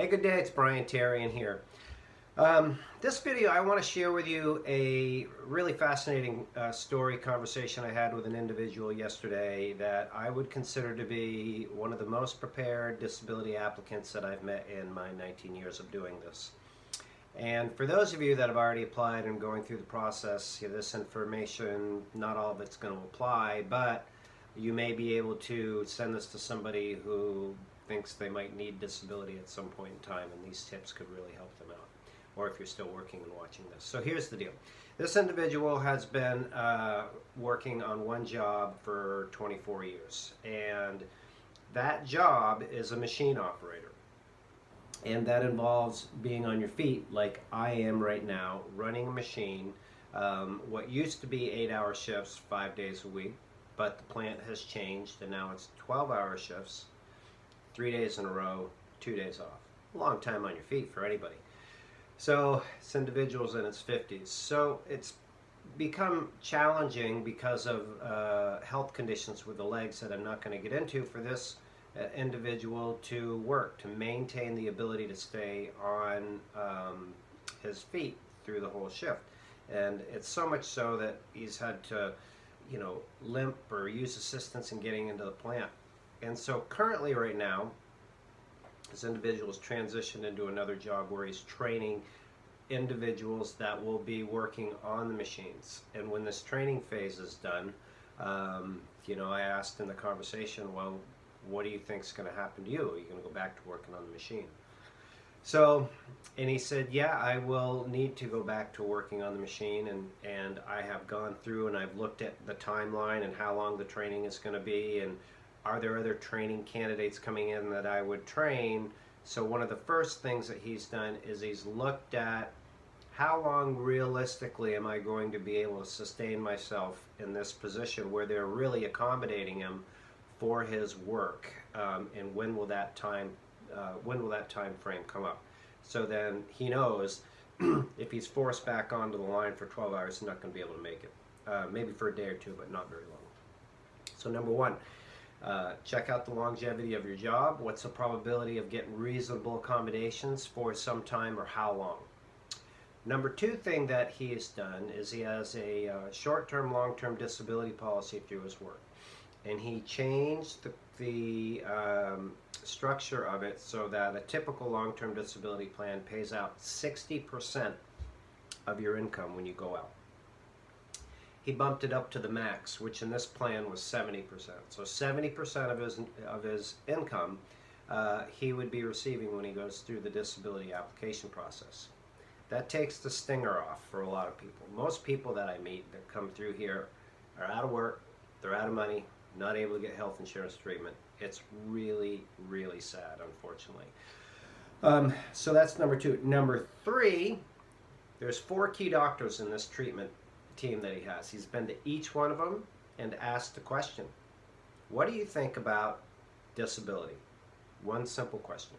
Hey, good day, it's Brian Terrian here. This video I want to share with you a really fascinating story conversation I had with an individual yesterday that I would consider to be one of the most prepared disability applicants that I've met in my 19 years of doing this. And for those of you that have already applied and going through the process, this information, not all of it's going to apply, but you may be able to send this to somebody who thinks they might need disability at some point in time, and these tips could really help them out, or if you're still working and watching this. So here's the deal. This individual has been working on one job for 24 years, and that job is a machine operator. And that involves being on your feet like I am right now, running a machine. What used to be 8-hour shifts, 5 days a week, but the plant has changed and now it's 12-hour shifts, 3 days in a row, 2 days off. A long time on your feet for anybody. So this individual's in its 50s. So it's become challenging because of health conditions with the legs that I'm not going to get into for this individual to work, to maintain the ability to stay on his feet through the whole shift. And it's so much so that he's had to, limp or use assistance in getting into the plant. And so currently right now, this individual has transitioned into another job where he's training individuals that will be working on the machines. And when this training phase is done, I asked in the conversation, well, what do you think is going to happen to you? Are you going to go back to working on the machine? So, and he said, yeah, I will need to go back to working on the machine, and I have gone through and I've looked at the timeline and how long the training is going to be, and are there other training candidates coming in that I would train? So one of the first things that he's done is he's looked at how long realistically am I going to be able to sustain myself in this position where they're really accommodating him for his work, and when will that time frame come up? So then he knows if he's forced back onto the line for 12 hours, he's not going to be able to make it. Maybe for a day or two, but not very long. So number one, check out the longevity of your job. What's the probability of getting reasonable accommodations for some time, or how long? Number two thing that he has done is he has a short-term, long-term disability policy through his work. And he changed the structure of it so that a typical long-term disability plan pays out 60% of your income when you go out. He bumped it up to the max, which in this plan was 70%. So 70% of his income he would be receiving when he goes through the disability application process. That takes the stinger off for a lot of people. Most people that I meet that come through here are out of work, they're out of money, not able to get health insurance treatment. It's really, really sad, unfortunately. So that's number two. Number three, there's 4 key doctors in this treatment team that he has. He's been to each one of them and asked the question, what do you think about disability? One simple question.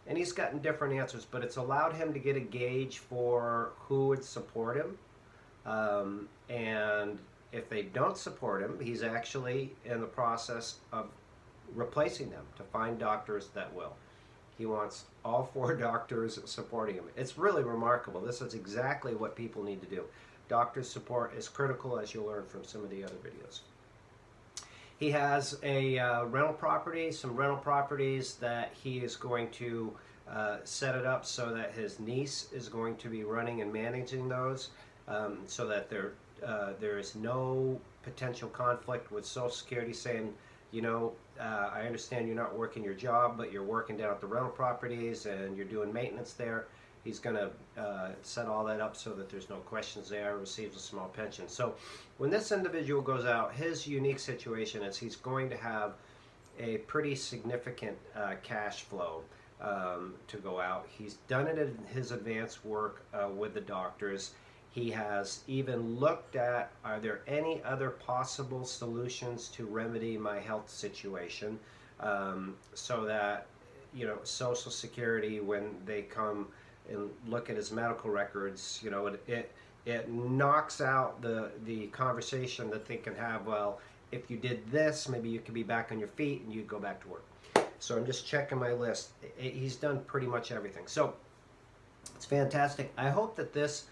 And he's gotten different answers, but it's allowed him to get a gauge for who would support him. And if they don't support him, he's actually in the process of replacing them to find doctors that will. He wants all 4 doctors supporting him. It's really remarkable. This is exactly what people need to do. Doctor support is critical, as you'll learn from some of the other videos. He has a rental property, some rental properties that he is going to set it up so that his niece is going to be running and managing those, so that there is no potential conflict with Social Security saying, I understand you're not working your job, but you're working down at the rental properties and you're doing maintenance there. He's going to set all that up so that there's no questions there, receives a small pension. So when this individual goes out, his unique situation is he's going to have a pretty significant cash flow to go out. He's done it in his advanced work with the doctors. He has even looked at, are there any other possible solutions to remedy my health situation, so that, Social Security, when they come and look at his medical records, it knocks out the conversation that they can have, well, if you did this, maybe you could be back on your feet and you'd go back to work. So I'm just checking my list. He's done pretty much everything. So it's fantastic. I hope that this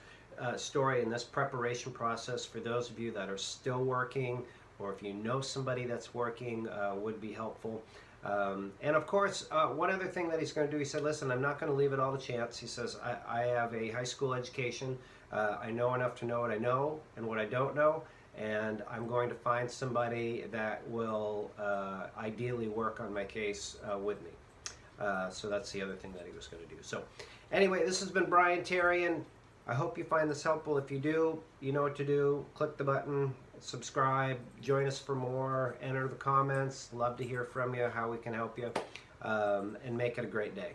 story and this preparation process for those of you that are still working, or if you know somebody that's working, would be helpful. And of course, one other thing that he's going to do, he said, listen, I'm not going to leave it all to chance. He says, I have a high school education. I know enough to know what I know and what I don't know. And I'm going to find somebody that will ideally work on my case with me. So that's the other thing that he was going to do. So anyway, this has been Brian Tarian. I hope you find this helpful. If you do, you know what to do. Click the button, subscribe, join us for more, enter the comments. Love to hear from you, how we can help you, and make it a great day.